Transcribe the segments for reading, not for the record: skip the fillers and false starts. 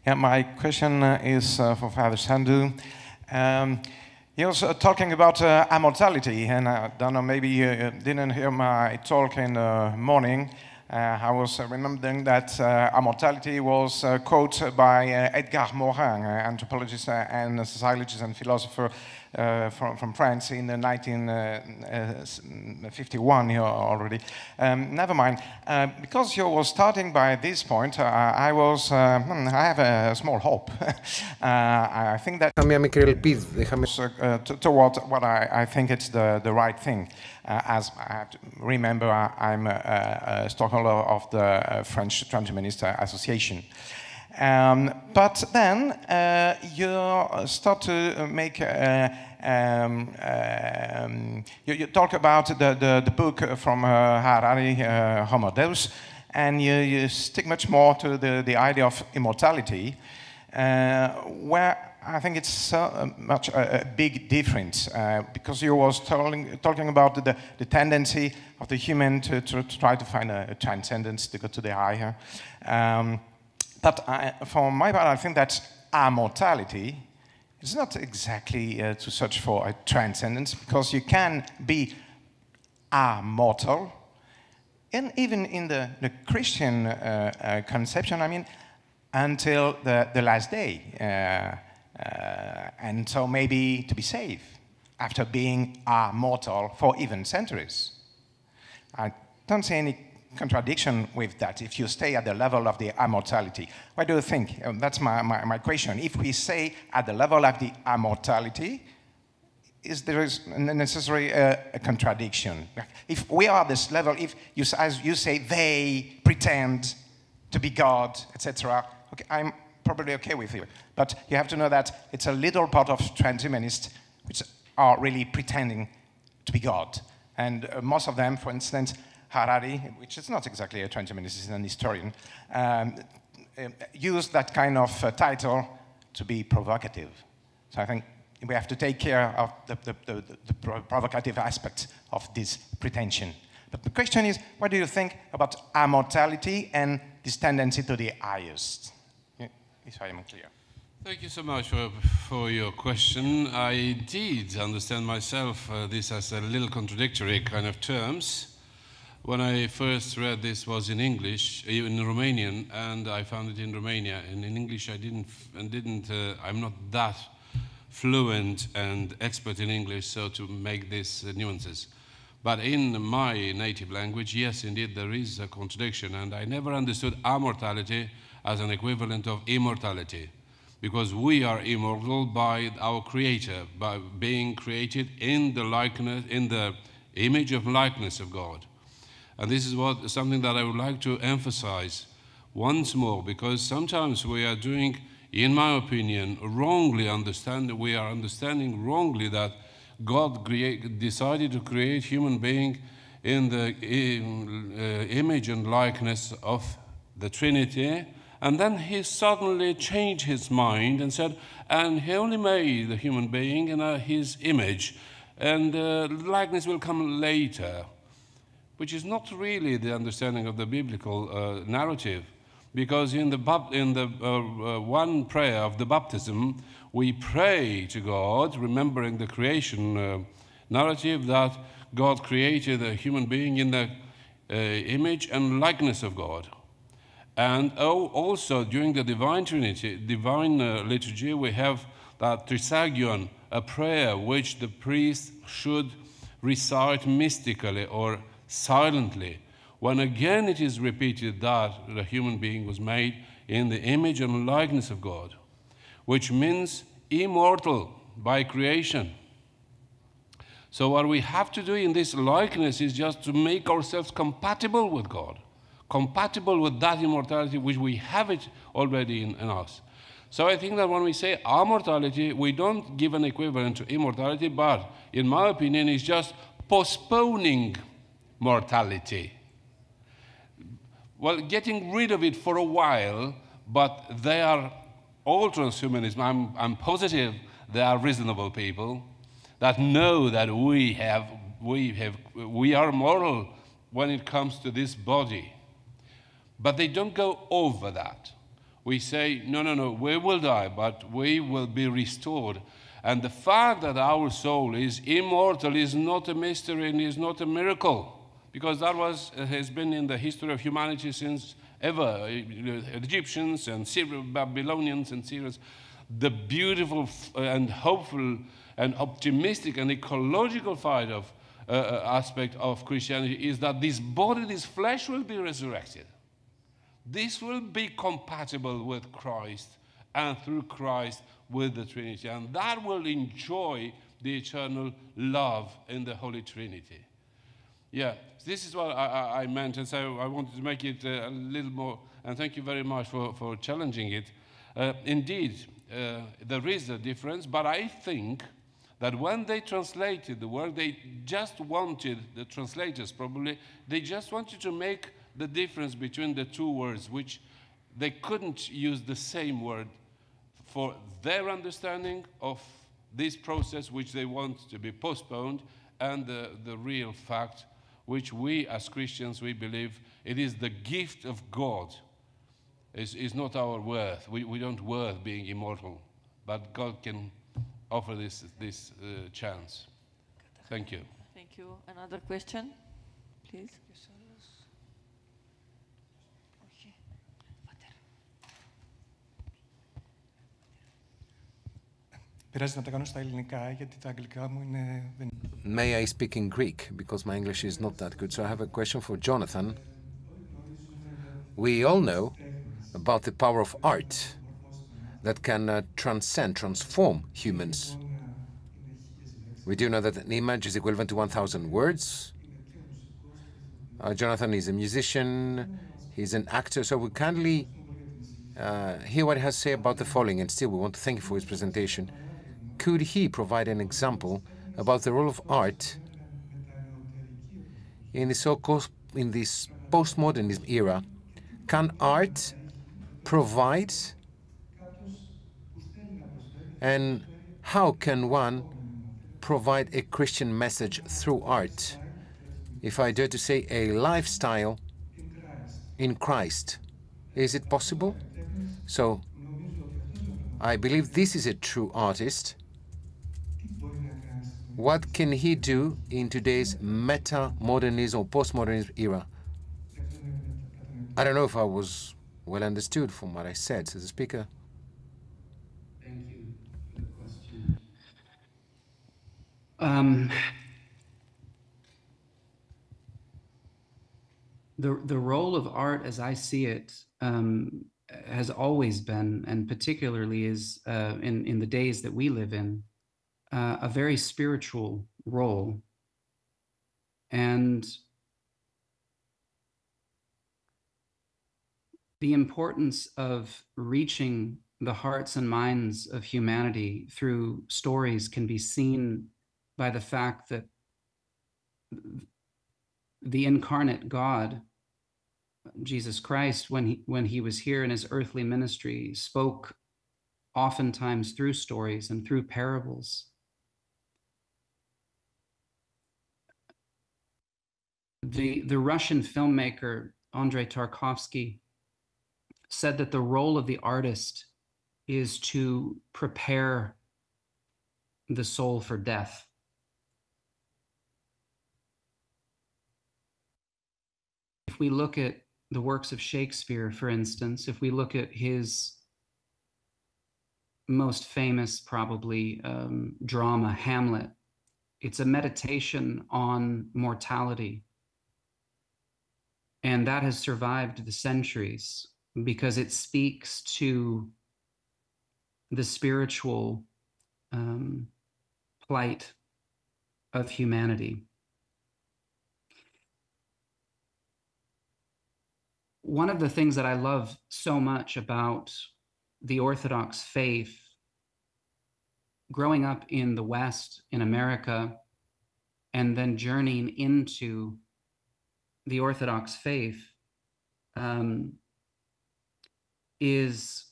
Yeah, my question is for Father Sandu. He was talking about immortality, and I don't know, maybe you didn't hear my talk in the morning. I was remembering that immortality was quoted by Edgar Morin, anthropologist and sociologist and philosopher from France in 1951 here already. Never mind. Because you were starting by this point, I have a small hope. I think that toward what I think it's the right thing. As I have to remember, I'm a stockholder of the French Transhumanist Association. But then you start to make, you talk about the book from Harari, Homo Deus, and you stick much more to the idea of immortality, where I think it's much a big difference, because you was talking about the tendency of the human to try to find a transcendence, to go to the higher. But for my part, I think that immortality is not exactly to search for a transcendence, because you can be immortal, and even in the Christian conception, I mean, until the last day. And so maybe to be saved after being immortal for even centuries. I don't see any contradiction with that if you stay at the level of the immortality. What do you think? That's my question. If we stay at the level of the immortality, there is necessarily a contradiction? If we are at this level, if you, as you say, they pretend to be God, etc., okay, I'm probably okay with you. But you have to know that it's a little part of transhumanists which are really pretending to be God. And most of them, for instance, Harari, which is not exactly a transhumanist, he's an historian, used that kind of title to be provocative. So I think we have to take care of the provocative aspect of this pretension. But the question is, what do you think about immortality and this tendency to the highest? If I am clear. Thank you so much for your question. I did understand myself this as a little contradictory kind of terms. When I first read this was in English, in Romanian, and I found it in Romania. And in English I I'm not that fluent and expert in English, so to make these nuances. But in my native language, yes, indeed, there is a contradiction, and I never understood immortality as an equivalent of immortality, because we are immortal by our Creator, by being created in the likeness, in the image of likeness of God. And this is something that I would like to emphasize once more, because sometimes we are doing, in my opinion, we are understanding wrongly that God decided to create human being in the image and likeness of the Trinity, and then he suddenly changed his mind and said, and he only made the human being in his image, and likeness will come later, which is not really the understanding of the biblical narrative. Because in the one prayer of the baptism, we pray to God, remembering the creation narrative, that God created a human being in the image and likeness of God. And also during the divine liturgy, we have that trisagion, a prayer which the priest should recite mystically or silently, when again it is repeated that the human being was made in the image and likeness of God, which means immortal by creation. So what we have to do in this likeness is just to make ourselves compatible with God, compatible with that immortality which we have it already in us. So I think that when we say immortality, we don't give an equivalent to immortality, but in my opinion, it's just postponing mortality. Well, getting rid of it for a while, but they are all transhumanism. I'm positive they are reasonable people that know that we are moral when it comes to this body. But they don't go over that. we say, no, no, no, we will die, but we will be restored. And the fact that our soul is immortal is not a mystery and is not a miracle, because that has been in the history of humanity since ever. Egyptians and Babylonians and Syrians, the beautiful and hopeful and optimistic and ecological aspect of Christianity is that this body, this flesh will be resurrected. This will be compatible with Christ, and through Christ with the Trinity. And that will enjoy the eternal love in the Holy Trinity. Yeah, this is what I meant, and so I wanted to make it a little more, and thank you very much for challenging it. Indeed, there is a difference, but I think that when they translated the word, they just wanted, the translators probably, they just wanted to make the difference between the two words, which they couldn't use the same word for their understanding of this process, which they want to be postponed, and the real fact, which we as Christians, we believe it is the gift of God. It's not our worth. We don't worth being immortal, but God can offer this chance. Thank you. Thank you. Another question, please. Πειράζει να τα κάνω στα ελληνικά, γιατί τα αγγλικά μου είναι... May I speak in Greek, because my English is not that good. So I have a question for Jonathan. We all know about the power of art that can transform humans. We do know that an image is equivalent to 1,000 words. Jonathan is a musician, he's an actor, so we kindly hear what he has to say about the following, and still we want to thank you for his presentation. Could he provide an example about the role of art in this postmodernism era? Can art provide, and how can one provide a Christian message through art? If I dare to say, a lifestyle in Christ. Is it possible? So, I believe this is a true artist. What can he do in today's meta-modernism or postmodernism era? I don't know if I was well understood from what I said to the speaker. Thank you for the question. The role of art, as I see it, has always been, and particularly is in the days that we live in, a very spiritual role. And the importance of reaching the hearts and minds of humanity through stories can be seen by the fact that the incarnate God, Jesus Christ, when he was here in his earthly ministry, spoke oftentimes through stories and through parables. The Russian filmmaker Andrei Tarkovsky said that the role of the artist is to prepare the soul for death. If we look at the works of Shakespeare, for instance, if we look at his most famous, probably, drama, Hamlet, it's a meditation on mortality. And that has survived the centuries because it speaks to the spiritual plight of humanity. One of the things that I love so much about the Orthodox faith, growing up in the West, in America, and then journeying into the Orthodox faith, is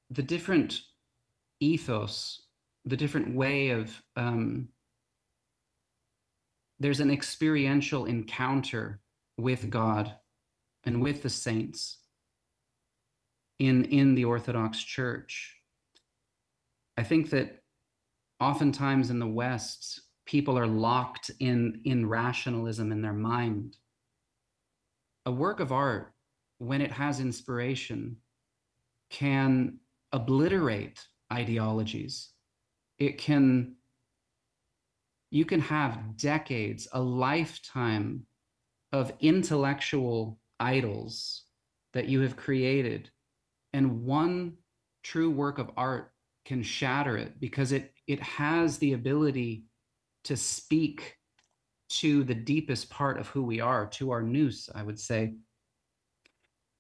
the different ethos, the different way of, there's an experiential encounter with God and with the saints. in the Orthodox Church. I think that oftentimes in the West, people are locked in rationalism in their mind. A work of art, when it has inspiration, can obliterate ideologies. You can have decades, a lifetime of intellectual idols that you have created, and one true work of art can shatter it because it has the ability to speak to the deepest part of who we are, to our nous, I would say.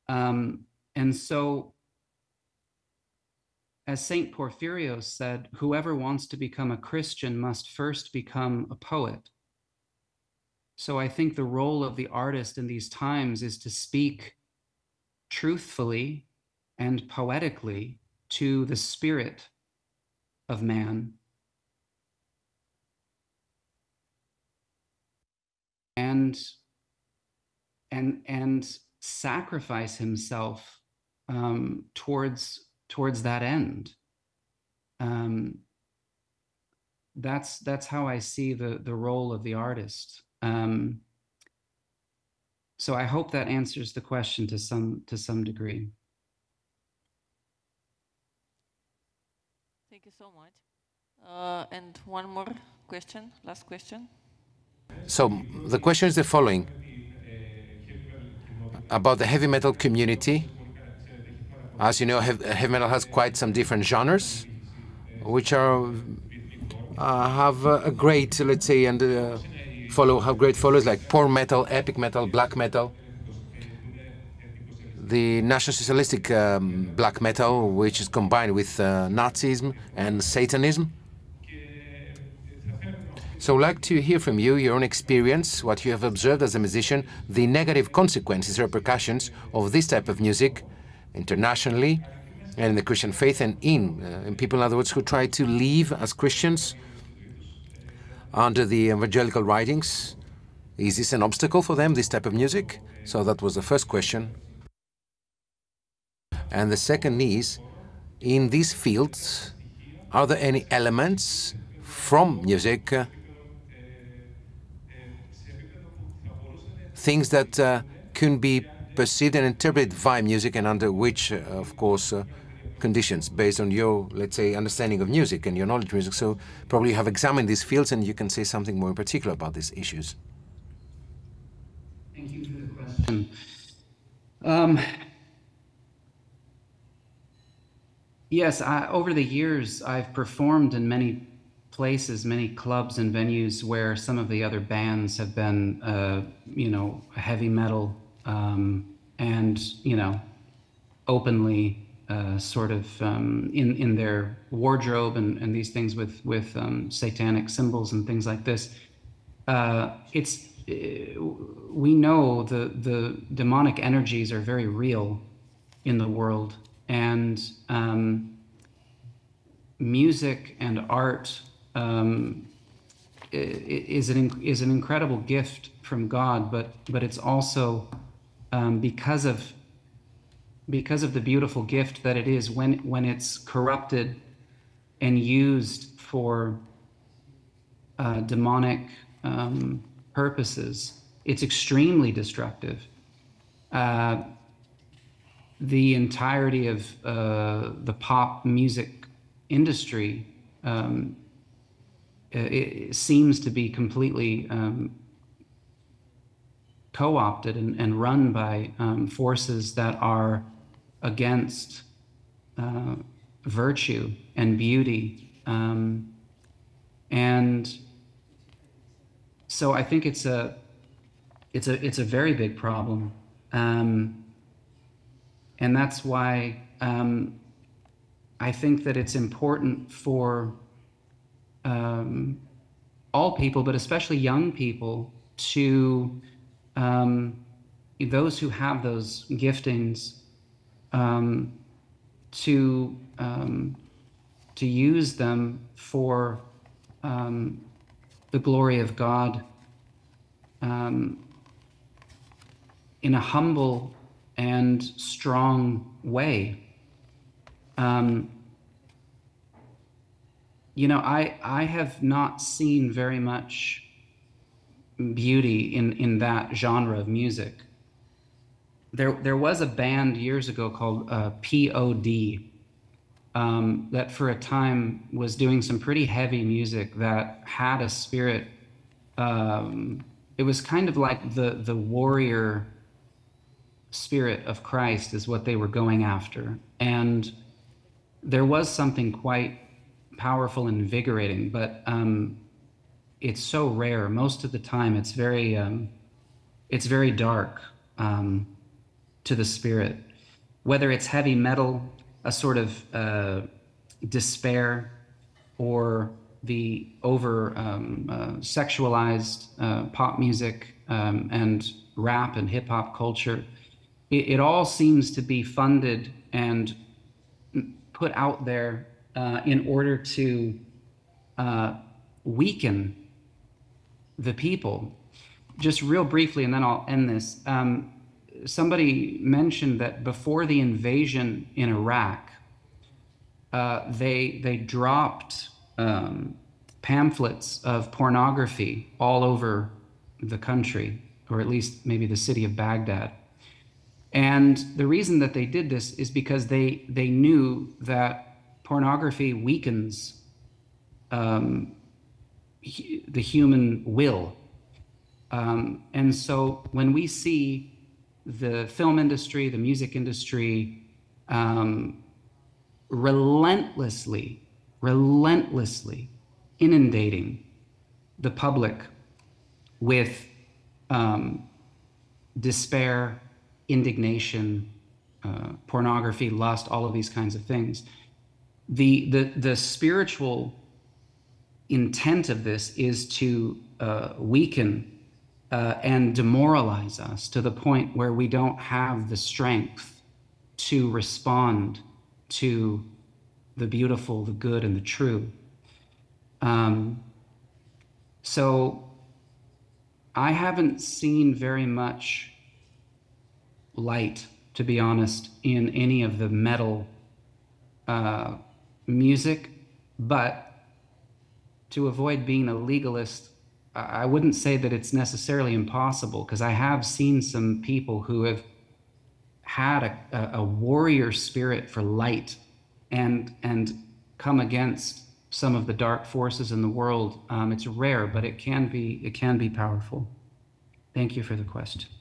And so, as Saint Porphyrios said, whoever wants to become a Christian must first become a poet. So I think the role of the artist in these times is to speak truthfully and poetically to the spirit of man. And sacrifice himself towards that end. That's how I see the role of the artist. So I hope that answers the question to some degree. Thank you so much. And one more question, last question. So the question is the following. About the heavy metal community. As you know, heavy metal has quite some different genres, which are have a great, let's say, and have great followers like power metal, epic metal, black metal. The National Socialistic black metal, which is combined with Nazism and Satanism. So I'd like to hear from you, your own experience, what you have observed as a musician, the negative consequences, repercussions of this type of music internationally and in the Christian faith and in people, in other words, who try to live as Christians under the evangelical writings. Is this an obstacle for them, this type of music? So that was the first question. And the second is, in these fields, are there any elements from music, things that can be perceived and interpreted by music, and under which, of course, conditions, based on your, let's say, understanding of music and your knowledge of music. So probably you have examined these fields and you can say something more in particular about these issues. Thank you for the question. Yes, over the years, I've performed in many places, many clubs and venues where some of the other bands have been, heavy metal, and, openly sort of in their wardrobe and these things with satanic symbols and things like this. We know the demonic energies are very real in the world, and music and art is an incredible gift from God, but it's also because of the beautiful gift that it is, when it's corrupted and used for demonic purposes, it's extremely destructive. The entirety of the pop music industry it seems to be completely co-opted and run by forces that are against virtue and beauty, and so I think it's a very big problem, and that's why I think that it's important for all people, but especially young people, to those who have those giftings, to use them for the glory of God, in a humble and strong way. You know, I have not seen very much beauty in that genre of music. There was a band years ago called POD that for a time was doing some pretty heavy music that had a spirit. It was kind of like the warrior spirit of Christ is what they were going after. And there was something quite powerful and invigorating, but it's so rare. Most of the time it's very dark to the spirit. Whether it's heavy metal, a sort of despair, or the over sexualized pop music and rap and hip hop culture, it all seems to be funded and put out there in order to weaken the people. Just real briefly, and then I'll end this. Somebody mentioned that before the invasion in Iraq, they dropped pamphlets of pornography all over the country, or at least maybe the city of Baghdad. And the reason that they did this is because they knew that pornography weakens the human will. And so when we see the film industry, the music industry, relentlessly inundating the public with despair, indignation, pornography, lust, all of these kinds of things. The spiritual intent of this is to weaken and demoralize us to the point where we don't have the strength to respond to the beautiful, the good, and the true. So I haven't seen very much light, to be honest, in any of the metal music, but to avoid being a legalist, I wouldn't say that it's necessarily impossible, because I have seen some people who have had a warrior spirit for light and come against some of the dark forces in the world. It's rare, but it can be powerful. Thank you for the question.